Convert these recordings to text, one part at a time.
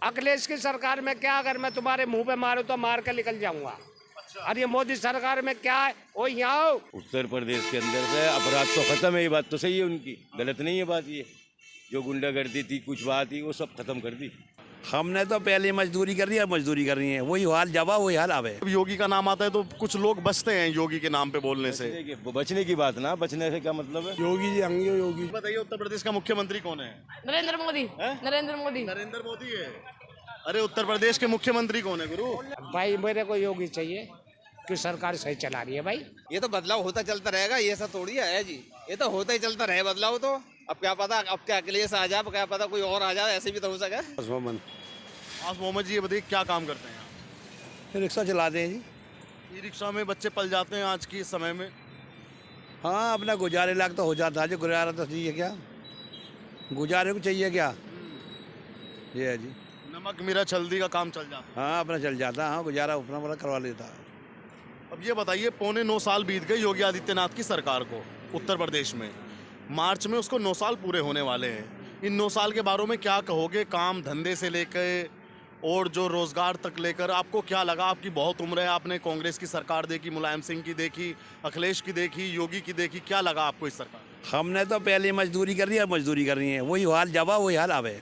अखिलेश की सरकार में क्या, अगर मैं तुम्हारे मुंह पे मारूं तो मार के निकल जाऊंगा। और ये मोदी सरकार में क्या है, वो यहाँ उत्तर प्रदेश के अंदर से अपराध तो खत्म है, ये बात तो सही है उनकी, गलत नहीं है बात। ये जो गुंडागर्दी थी, कुछ बात थी, वो सब खत्म कर दी। हमने तो पहले मजदूरी कर रही है, मजदूरी कर रही है, वही हाल जावा वही हाल आवे। योगी का नाम आता है तो कुछ लोग बचते हैं योगी के नाम पे बोलने से। बचने की बात ना, बचने से क्या मतलब है। योगी जी अंगे योगी। बताइए उत्तर प्रदेश का मुख्यमंत्री कौन है? नरेंद्र मोदी। नरेंद्र मोदी। नरेंद्र मोदी है। अरे उत्तर प्रदेश के मुख्यमंत्री कौन है गुरु? भाई मेरे को योगी चाहिए कि सरकार सही चला रही है भाई। ये तो बदलाव होता चलता रहेगा, ये सब थोड़ी है जी, ये तो होता ही चलता रहे बदलाव। तो अब क्या पता, अब क्या अखिलेश आ जाए, क्या पता कोई और आ जाए, ऐसे भी तो हो सके। आज मोहम्मद जी ये बताइए क्या काम करते हैं आप? रिक्शा चलाते हैं जी। ई रिक्शा में बच्चे पल जाते हैं आज की समय में। हाँ, अपना गुजारे लायक तो हो जाता है जी, गुजारा तो चाहिए क्या, गुजारे को चाहिए क्या, ये है जी। नमक मिर्च हल्दी का काम चल जाता हाँ, अपना चल जाता है, हाँ, गुजारा अपना बड़ा करवा लेता है। है। अब ये बताइए, 9.25 साल बीत गए योगी आदित्यनाथ की सरकार को उत्तर प्रदेश में। मार्च में उसको 9 साल पूरे होने वाले हैं। इन 9 साल के बारे में क्या कहोगे? काम धंधे से लेकर और जो रोजगार तक लेकर आपको क्या लगा? आपकी बहुत उम्र है, आपने कांग्रेस की सरकार देखी, मुलायम सिंह की देखी, अखिलेश की देखी, योगी की देखी, क्या लगा आपको इस सरकार? हमने तो पहले मजदूरी कर रही है, मजदूरी कर रही है, वही हाल जावा वही हाल आवे।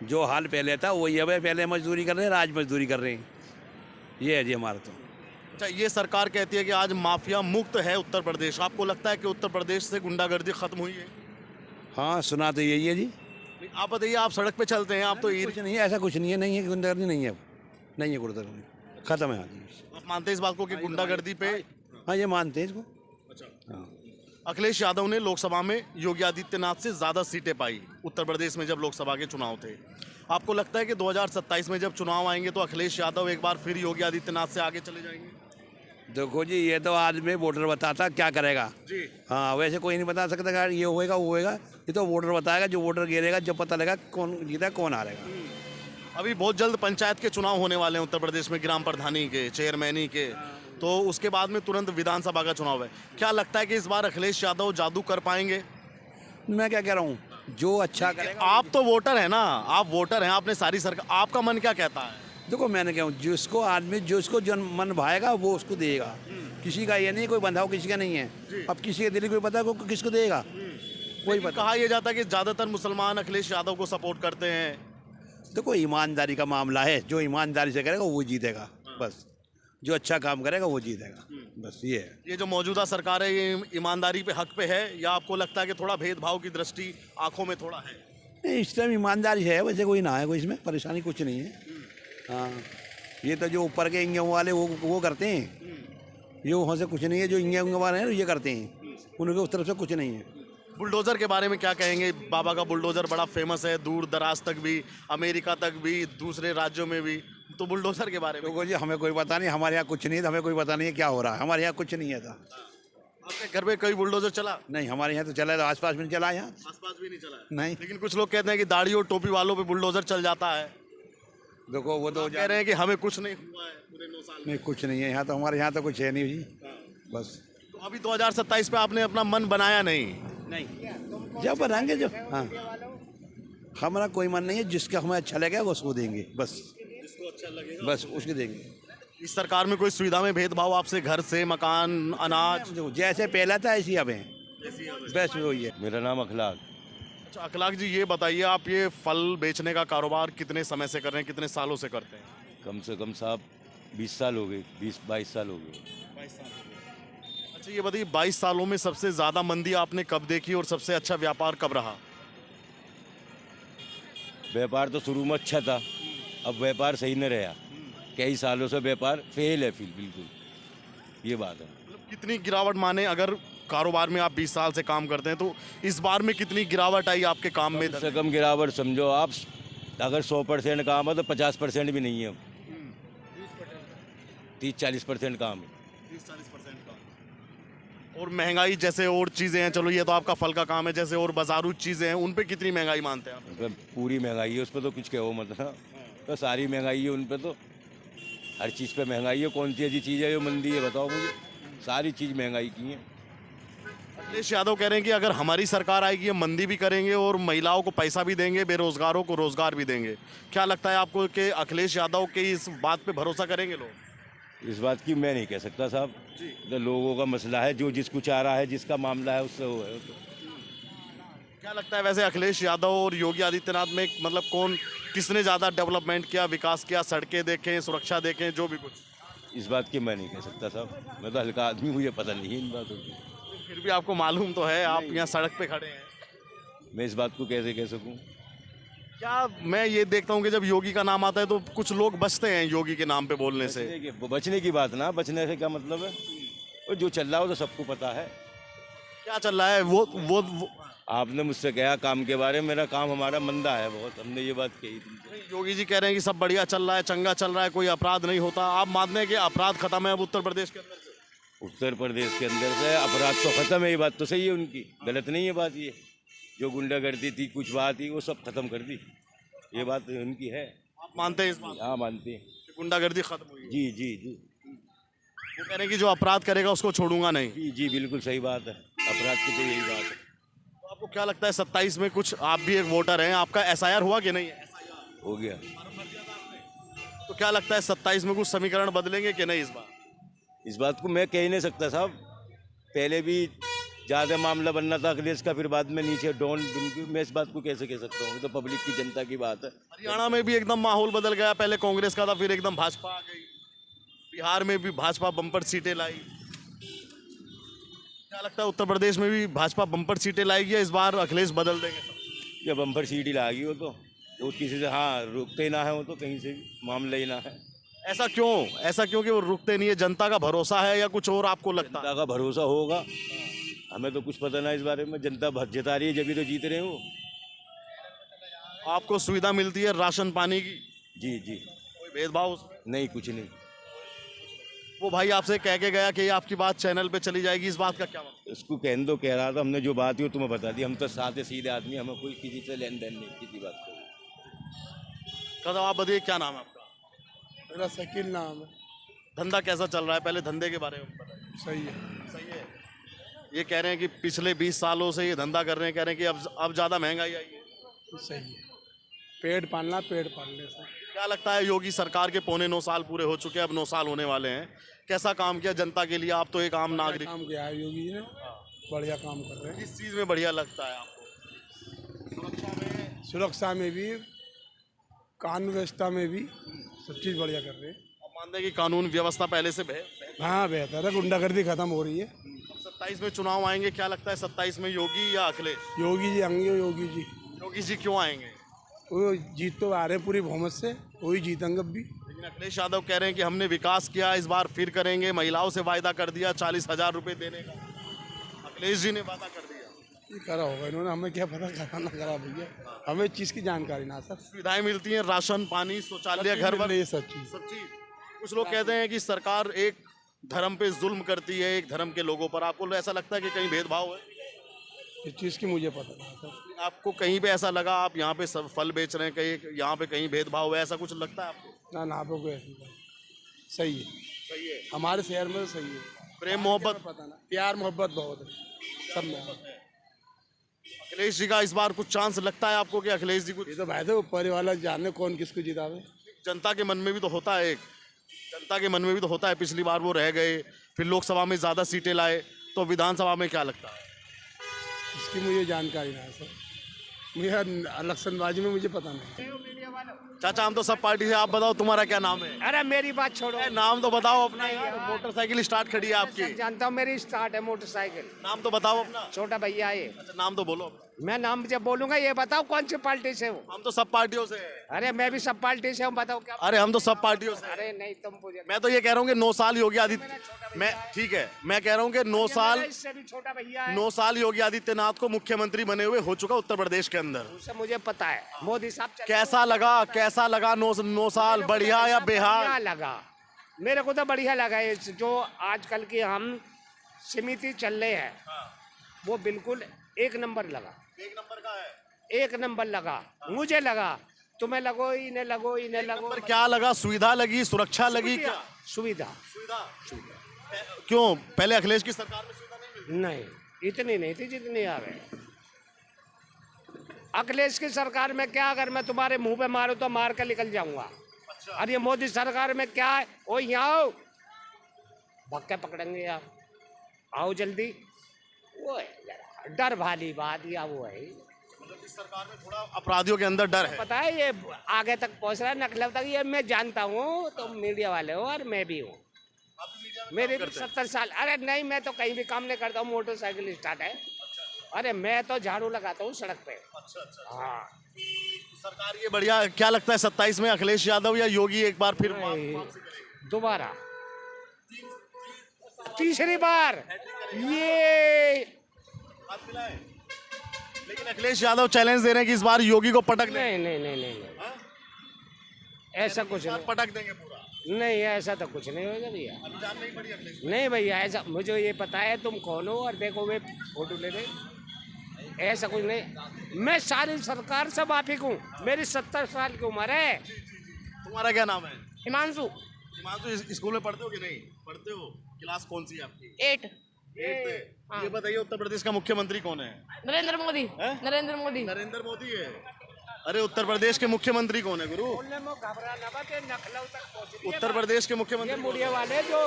जो हाल पहले था वही अब है, पहले मजदूरी कर रहे हैं, आज मजदूरी कर रहे हैं, ये है जी हमारा तो। अच्छा, ये सरकार कहती है कि आज माफिया मुक्त है उत्तर प्रदेश। आपको लगता है कि उत्तर प्रदेश से गुंडागर्दी खत्म हुई है? हाँ, सुना तो यही है जी। आप बताइए, आप सड़क पे चलते हैं, आप तो कुछ नहीं है, ऐसा कुछ नहीं है, नहीं है गुंडागर्दी, नहीं है, नहीं है गुंडागर्दी, खत्म है। हाँ जी, आप मानते हैं इस बात को कि गुंडागर्दी पे? हाँ, ये मानते हैं इसको। अच्छा। हाँ, अखिलेश यादव ने लोकसभा में योगी आदित्यनाथ से ज़्यादा सीटें पाई उत्तर प्रदेश में जब लोकसभा के चुनाव थे। आपको लगता है कि 2027 में जब चुनाव आएंगे तो अखिलेश यादव एक बार फिर योगी आदित्यनाथ से आगे चले जाएंगे? देखो जी, ये तो आज में वोटर बताता क्या करेगा जी। हाँ, वैसे कोई नहीं बता सकता कि ये होएगा वो होएगा, ये तो वोटर बताएगा, जो वोटर गिरेगा जब पता लगा कौन जीता कौन हारेगा। अभी बहुत जल्द पंचायत के चुनाव होने वाले हैं उत्तर प्रदेश में, ग्राम प्रधानी के, चेयरमैनी के, तो उसके बाद में तुरंत विधानसभा का चुनाव है। क्या लगता है कि इस बार अखिलेश यादव जादू कर पाएंगे? मैं क्या कह रहा हूँ, जो अच्छा करेगा। आप तो वोटर है ना, आप वोटर हैं, आपने सारी सरकार, आपका मन क्या कहता है? देखो, मैंने क्या हूँ, जिसको आदमी जिसको जन मन भाएगा वो उसको देगा। किसी का ये नहीं कोई बंधाव किसी का नहीं है, अब किसी के दिल कोई पता को किसको देगा कोई लेकिन पता। कहा यह जाता है कि ज़्यादातर मुसलमान अखिलेश यादव को सपोर्ट करते हैं। देखो, ईमानदारी का मामला है, जो ईमानदारी से करेगा वो जीतेगा, बस जो अच्छा काम करेगा वो जीतेगा, बस ये है। ये जो मौजूदा सरकार है, ये ईमानदारी पे हक पे है, या आपको लगता है कि थोड़ा भेदभाव की दृष्टि आंखों में थोड़ा है? नहीं, इस टाइम ईमानदारी है, वैसे कोई ना है, कोई इसमें परेशानी कुछ नहीं है। हाँ, ये तो जो ऊपर के इंगे वाले वो करते हैं, ये वहाँ से कुछ नहीं है, जो इंगे वाले हैं ये करते हैं, उनके उस तरफ से कुछ नहीं है। बुलडोजर के बारे में क्या कहेंगे? बाबा का बुलडोजर बड़ा फेमस है, दूर दराज तक भी, अमेरिका तक भी, दूसरे राज्यों में भी। तो बुलडोजर के बारे में देखो जी, हमें कोई पता नहीं, हमारे यहाँ कुछ नहीं है, तो हमें कोई पता नहीं है क्या हो रहा है, हमारे यहाँ कुछ नहीं है था। आपके घर पे कई बुलडोजर चला? नहीं, हमारे यहाँ तो चला है, आसपास में नहीं चला यहाँ, आसपास भी नहीं चला? नहीं। लेकिन कुछ लोग कहते हैं कि दाढ़ी और टोपी वालों पे बुलडोजर चल जाता है। देखो, वो तो कह रहे हैं कि हमें कुछ नहीं हुआ है पूरे 9 साल में। नहीं, कुछ नहीं है यहाँ तो, हमारे यहाँ तो कुछ है नहीं जी, बस। तो अभी 2027 पे आपने अपना मन बनाया नहीं? जब बनाएंगे जो, हाँ, हमारा कोई मन नहीं है, जिसका हमें अच्छा लगेगा उसको देंगे, बस जिसको अच्छा लगेगा बस उसको देंगे। इस सरकार में कोई सुविधा में भेदभाव आपसे, घर से मकान, अनाज? देखो, जैसे पहला था ऐसी अब है, बस वही है। मेरा नाम अखलाक। अच्छा अखलाक जी, ये बताइए, आप ये फल बेचने का कारोबार कितने समय से कर रहे हैं, कितने सालों से करते हैं? कम से कम साहब 20 साल हो गए, 20-22 साल हो गए। 22 साल हो गए। अच्छा ये बताइए, 22 सालों में सबसे ज़्यादा मंदी आपने कब देखी और सबसे अच्छा व्यापार कब रहा? व्यापार तो शुरू में अच्छा था, अब व्यापार सही नहीं रहा, कई सालों से व्यापार फेल है, बिल्कुल, ये बात है। मतलब कितनी गिरावट माने, अगर कारोबार में आप 20 साल से काम करते हैं तो इस बार में कितनी गिरावट आई आपके काम में? कम से कम गिरावट समझो आप, अगर 100% काम है तो 50% भी नहीं है, 30-40% काम है। 30-40% काम। और महंगाई जैसे और चीज़ें हैं, चलो ये तो आपका फल का काम है, जैसे और बाजारू चीज़ें हैं, उन पे कितनी महंगाई मानते हैं आप? मतलब पूरी महंगाई है, उस पर तो कुछ कहो मत ना, तो सारी महंगाई है उन पर, तो हर चीज़ पे महंगाई है। कौन सी ऐसी चीज़ है जो मंदी है, बताओ मुझे? सारी चीज़ महंगाई की है। अखिलेश यादव कह रहे हैं कि अगर हमारी सरकार आएगी हम मंदी भी करेंगे और महिलाओं को पैसा भी देंगे, बेरोजगारों को रोजगार भी देंगे। क्या लगता है आपको कि अखिलेश यादव के इस बात पे भरोसा करेंगे लोग? इस बात की मैं नहीं कह सकता साहब, तो लोगों का मसला है, जो जिसको चाह रहा है, जिसका मामला है उससे वो है। तो क्या लगता है वैसे अखिलेश यादव और योगी आदित्यनाथ में मतलब कौन किसने ज़्यादा डेवलपमेंट किया, विकास किया, सड़कें देखें, सुरक्षा देखें, जो भी कुछ? इस बात की मैं नहीं कह सकता साहब, मैं तो हल्का आदमी, मुझे पता नहीं है इन बातों की। फिर भी आपको मालूम तो है, आप यहाँ सड़क पे खड़े हैं। मैं इस बात को कैसे कह सकूं? क्या मैं ये देखता हूँ कि जब योगी का नाम आता है तो कुछ लोग बचते हैं योगी के नाम पे बोलने से। बचने की बात ना, बचने से क्या मतलब है? वो जो चल रहा है वो तो सबको पता है। क्या चल रहा है वो आपने मुझसे कहा काम के बारे में, मेरा काम हमारा मंदा है बहुत, हमने ये बात कही तुमसे। योगी जी कह रहे हैं कि सब बढ़िया चल रहा है, चंगा चल रहा है, कोई अपराध नहीं होता। आप मानते हैं कि अपराध खत्म है अब उत्तर प्रदेश के अंदर से? उत्तर प्रदेश के अंदर से अपराध तो खत्म है, ये बात तो सही है उनकी, गलत नहीं है बात ये। जो गुंडागर्दी थी, कुछ बात थी, वो सब खत्म कर दी, ये बात उनकी है। आप मानते हैं इस बात? हाँ मानते हैं। कि गुंडागर्दी खत्म हुई है? जी जी जी वो कह रहे हैं कि जो अपराध करेगा उसको छोड़ूंगा नहीं। जी जी बिल्कुल सही बात है, अपराध की तो यही बात है। तो आपको क्या लगता है 27 में कुछ, आप भी एक वोटर हैं, आपका SIR हुआ कि नहीं है? हो गया। तो क्या लगता है 27 में कुछ समीकरण बदलेंगे कि नहीं इस बार? इस बात को मैं कह ही नहीं सकता साहब, पहले भी ज़्यादा मामला बनना था अखिलेश का, फिर बाद में नीचे डॉन, मैं इस बात को कैसे कह सकता हूँ? तो पब्लिक की, जनता की बात है। हरियाणा में भी एकदम माहौल बदल गया, पहले कांग्रेस का था, फिर एकदम भाजपा आ गई। बिहार में भी भाजपा बम्पर सीटें लाई। क्या लगता है उत्तर प्रदेश में भी भाजपा बम्पर सीटें लाएगी या इस बार अखिलेश बदल देंगे? या बम्पर सीट ही लाएगी वो तो किसी से हाँ रुकते ही ना है, वो तो कहीं से भी मामला ही ना है। ऐसा क्यों? ऐसा क्यों कि वो रुकते नहीं है? जनता का भरोसा है या कुछ और आपको लगता है? जनता का भरोसा होगा, हमें तो कुछ पता ना इस बारे में। जनता जता रही है, जब भी तो जीत रहे हो। आपको सुविधा मिलती है राशन पानी की? जी जी। कोई भेदभाव उसमें? नहीं, कुछ नहीं। वो भाई आपसे कह के गया कि आपकी बात चैनल पे चली जाएगी, इस बात का क्या मतलब? उसको कहने दो, कह रहा था, हमने जो बात है वो तुम्हें बता दी। हम तो सादे सीधे आदमी, हमें कोई किसी से लेन देन नहीं, किसी बात का। कदम आप बताइए, क्या नाम है आपका? मेरा शकील नाम है। धंधा कैसा चल रहा है? पहले धंधे के बारे में बताइए। सही है। सही है। ये कह रहे हैं कि पिछले 20 सालों से ये धंधा कर रहे हैं, कह रहे हैं कि अब ज़्यादा महंगाई आई है। सही है, पेड़ पालना, पेड़ पालने से। क्या लगता है योगी सरकार के 9.25 साल पूरे हो चुके हैं, अब 9 साल होने वाले हैं, कैसा काम किया जनता के लिए? आप तो एक आम नागरिक। काम किया है योगी जी ने, बढ़िया काम कर रहे हैं। किस चीज़ में बढ़िया लगता है आपको? सुरक्षा में? सुरक्षा में भी, कानून व्यवस्था में भी, सब चीज़ बढ़िया कर रहे हैं। आप मानते हैं कि कानून व्यवस्था पहले से हाँ बेहतर है, गुंडागर्दी खत्म हो रही है। 27 में चुनाव आएंगे, क्या लगता है 27 में योगी या अखिलेश? योगी जी आएंगे, योगी जी। योगी जी क्यों आएंगे? वो जीत तो आ रहे हैं पूरी बहुमत से, वही जीतेंगे अब भी। लेकिन अखिलेश यादव कह रहे हैं कि हमने विकास किया, इस बार फिर करेंगे, महिलाओं से वायदा कर दिया 40,000 रुपये देने का, अखिलेश जी ने वादा कर दिया। ये करा होगा इन्होंने, हमें क्या पता करा ना करा भैया, हमें चीज़ की जानकारी ना सर। सुविधाएं मिलती हैं, राशन पानी, शौचालय, घर पर, ये सब चीज़। सब चीज। कुछ लोग कहते हैं कि सरकार एक धर्म पे जुल्म करती है, एक धर्म के लोगों पर। आपको ऐसा लगता है कि कहीं भेदभाव है? इस चीज़ की मुझे पता नहीं सर। आपको कहीं पे ऐसा लगा, आप यहाँ पे सब फल बेच रहे हैं, कहीं यहाँ पे कहीं भेदभाव है, ऐसा कुछ लगता है आपको? ना ना, आपको ऐसी बात सही है। सही है। हमारे शहर में तो सही है। प्रेम मोहब्बत, पता ना, प्यार मोहब्बत बहुत है सब में। अखिलेश जी का इस बार कुछ चांस लगता है आपको कि अखिलेश जी कुछ? ये तो भाई तो ऊपर वाला जाने कौन किसको जितावे। जनता के मन में भी तो होता है, एक जनता के मन में भी तो होता है। पिछली बार वो रह गए, फिर लोकसभा में ज़्यादा सीटें लाए, तो विधानसभा में क्या लगता है? इसकी मुझे जानकारी ना है सर, मुझे इलेक्शनबाजी में मुझे पता नहीं। चाचा हम तो सब पार्टी से, आप बताओ तुम्हारा क्या नाम है? अरे मेरी बात छोड़ो, नाम तो बताओ अपना यार। मोटरसाइकिल स्टार्ट खड़ी है आपकी। जानता हूँ मेरी स्टार्ट है मोटरसाइकिल। नाम तो बताओ अपना। छोटा भैया है। अच्छा नाम तो बोलो। मैं नाम जब बोलूंगा, ये बताओ कौन सी पार्टी से हो? हम तो सब पार्टियों से हैं। अरे मैं भी सब पार्टी से हूँ, बताओ क्या? अरे हम तो सब पार्टियों से हैं। अरे नहीं, तुम मुझे, मैं तो ये कह रहा हूँ कि 9 साल योगी आदित्य, मैं ठीक है, मैं कह रहा हूँ कि 9 साल, इससे भी छोटा भैया है। 9 साल योगी आदित्यनाथ को मुख्यमंत्री बने हुए हो चुका उत्तर प्रदेश के अंदर। उससे मुझे पता है। मोदी साहब कैसा लगा? कैसा लगा 9 साल? बढ़िया या बेहाल? बढ़िया लगा, मेरे को तो बढ़िया लगा। ये जो आजकल की हम समिति चल रहे हैं, वो बिल्कुल एक नंबर लगा। एक नंबर का है। एक नंबर लगा, मुझे लगा, तुम्हें लगो, इन्हें लगो, इन्हें लगो। पर क्या लगा? सुविधा लगी, सुरक्षा लगी, क्या सुविधा? सुविधा? क्यों पहले अखिलेश की सरकार में सुविधा नहीं मिली? नहीं, इतनी नहीं थी जितनी आ रहे। अखिलेश की सरकार में क्या, अगर मैं तुम्हारे मुंह पे मारूं तो मार कर निकल जाऊंगा। और ये मोदी सरकार में क्या है, ओ यहाँ आओ, भक्के पकड़ेंगे आप, आओ जल्दी। वो है जरा डर वाली बात, या वो है इस सरकार में थोड़ा अपराधियों के अंदर डर है। पता है ये आगे तक पहुंच रहा है, नकलब तक। ये मैं जानता हूँ, तुम मीडिया वाले हो और मैं भी हूँ। मेरे भी 70 साल। अरे नहीं, मैं तो कहीं भी काम नहीं करता हूँ, मोटरसाइकिल स्टार्ट है। अरे मैं तो झाड़ू लगाता हूँ सड़क पे। हाँ, सरकार ये बढ़िया। क्या लगता है 27 में अखिलेश यादव या योगी एक बार फिर दोबारा तीसरी बार ये। लेकिन अखिलेश यादव चैलेंज दे रहे हैं कि इस बार योगी को पटक देंगे। नहीं नहीं नहीं नहीं, ऐसा कुछ नहीं। पटक देंगे पूरा। नहीं, ऐसा तो कुछ नहीं होगा भैया। जान नहीं पड़ी अखिलेश। नहीं भैया, ऐसा मुझे ये पता है तुम कौन हो, और देखो वे फोटो ले रहे। ऐसा कुछ नहीं, मैं सारी सरकार से वाकिफ हूँ। मेरी 70 साल की उम्र है। तुम्हारा क्या नाम है? हिमांशु। हिमांशु, स्कूल में पढ़ते हो कि नहीं पढ़ते हो? क्लास कौन सी है आपकी? 8। ये बताइए उत्तर प्रदेश का मुख्यमंत्री कौन है? नरेंद्र मोदी। हैं? नरेंद्र मोदी। नरेंद्र मोदी है। अरे उत्तर प्रदेश के मुख्यमंत्री कौन है गुरु? उत्तर प्रदेश के मुख्यमंत्री मुड़िया वाले जो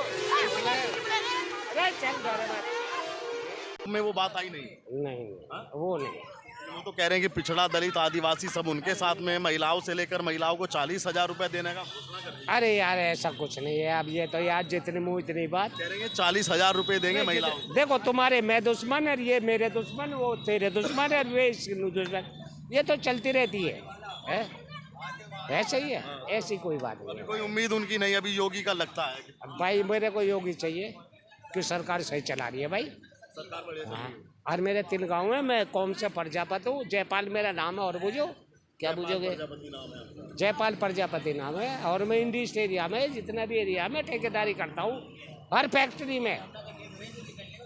अरे चल में वो बात आई नहीं। नहीं, वो नहीं। वो तो कह रहे हैं कि पिछड़ा, दलित, आदिवासी सब उनके साथ में, महिलाओं से लेकर महिलाओं को 40,000 रुपए देने का घोषणा कर रहे हैं। अरे यार ऐसा कुछ नहीं है। अब ये तो यार जितनी मुँह इतनी बात। कह रहे हैं 40,000 रुपए देंगे महिलाओं को। देखो तुम्हारे मैं दुश्मन है, ये मेरे दुश्मन, वो तेरे दुश्मन है, वे इसके दुश्मन। ये तो चलती रहती है? ऐसे ही है, ऐसी कोई बात नहीं है। कोई उम्मीद उनकी नहीं अभी योगी का लगता है? अब भाई मेरे को योगी चाहिए कि सरकार सही चला रही है भाई। सरकार बढ़िया। हाँ, और मेरे 3 गाँव में, मैं कौम से प्रजापति हूँ। जयपाल मेरा नाम है। और बुझो क्या बुझोगे? जयपाल प्रजापति नाम है। और मैं इंडस्ट्री एरिया में, जितना भी एरिया में ठेकेदारी करता हूँ, हर फैक्ट्री में।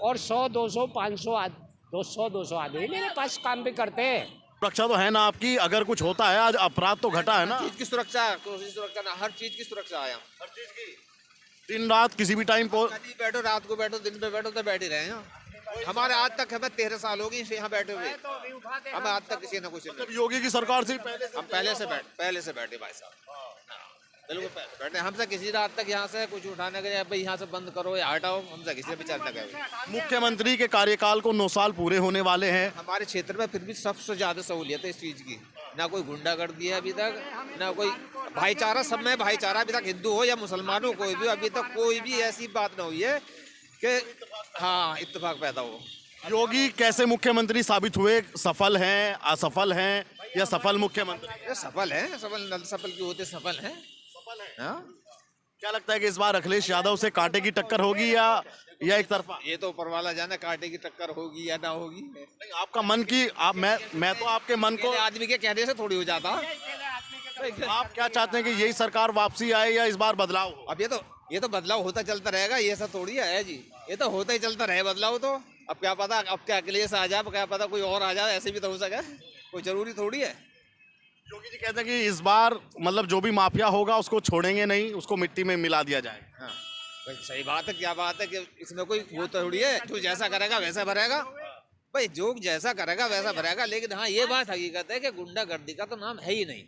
और 100, 200, 500, 200 आदमी मेरे पास काम भी करते हैं। सुरक्षा तो है ना आपकी? अगर कुछ होता है, आज अपराध तो घटा है ना? चीज की सुरक्षा, सुरक्षा ना, हर चीज की सुरक्षा है। हर चीज की। दिन रात किसी भी टाइम को कभी बैठो, रात को बैठो, दिन पे बैठो, तो बैठ ही रहे हैं। हमारे आज तक हमें 13 साल हो गए यहाँ बैठे हुए। हम आज तक किसी ने कुछ नहीं। मतलब योगी की सरकार से पहले से हम पहले से बैठे भाई साहब। बिल्कुल बैठे। हमसे किसी रात तक यहाँ से कुछ उठाने के भाई यहाँ से बंद करो या हटाओ, हमसे किसी ने विचार न करे। मुख्यमंत्री के कार्यकाल को 9 साल पूरे होने वाले हैं। हमारे क्षेत्र में फिर भी सबसे ज्यादा सहूलियत है इस चीज की। ना कोई गुंडागर्दी है अभी तक, ना कोई भाईचारा। सब में भाईचारा अभी तक, हिंदू हो या मुसलमान हो, कोई भी अभी तक कोई भी ऐसी बात ना हुई है कि हाँ इत्तेफाक पैदा हो। योगी कैसे मुख्यमंत्री साबित हुए? सफल हैं, असफल हैं या सफल मुख्यमंत्री? ये सफल है, सफल क्यों होते? सफल है। हाँ? क्या लगता है कि इस बार अखिलेश यादव से कांटे की टक्कर होगी या एक तरफा? ये तो ऊपर वाला जाने कांटे की टक्कर होगी या ना होगी। नहीं, आपका मन की आप मैं तो आपके मन को, आदमी के कहने से थोड़ी हो जाता। आप क्या चाहते हैं कि यही सरकार वापसी आए या इस बार बदलाव हो? अब ये तो बदलाव होता चलता रहेगा। ये सब थोड़ी है जी, ये तो होता ही चलता रहे बदलाव तो। अब क्या पता, अब क्या अखिलेश आ जाए, क्या पता कोई और आ जाए, ऐसे भी तो हो सके। कोई जरूरी थोड़ी है। योगी जी कहते हैं कि इस बार मतलब जो भी माफिया होगा उसको छोड़ेंगे नहीं, उसको मिट्टी में मिला दिया जाए। हाँ भाई सही बात है। क्या बात है कि इसमें कोई वो थोड़ी है, जो जैसा करेगा वैसा भरेगा। भाई जो जैसा करेगा वैसा भरेगा। लेकिन हाँ ये बात हकीकत है कि गुंडागर्दी का तो नाम है ही नहीं।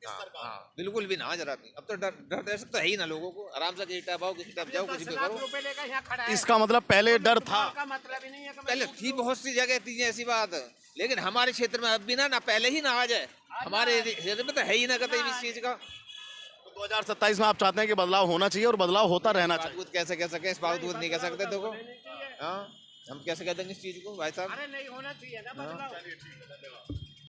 हाँ, बिल्कुल भी ना, जरा नहीं। अब तो डर तो है ही ना लोगों को। आराम से किसी टाइप आओ, किसी टाइप जाओ, कुछ भी करो। इसका मतलब पहले डर था। पहले थी, बहुत सी जगह थी ऐसी बात। लेकिन हमारे क्षेत्र में अब भी ना पहले ही ना आ जाए। हमारे क्षेत्र में तो है ही ना कतई इस चीज का। 2027 में आप चाहते हैं कि बदलाव होना चाहिए और बदलाव होता रहना चाहिए। कैसे कह सके? इस बात नहीं कह सकते। देखो हाँ, हम कैसे कह देंगे इस चीज को भाई साहब? नहीं होना चाहिए ना बदलाव।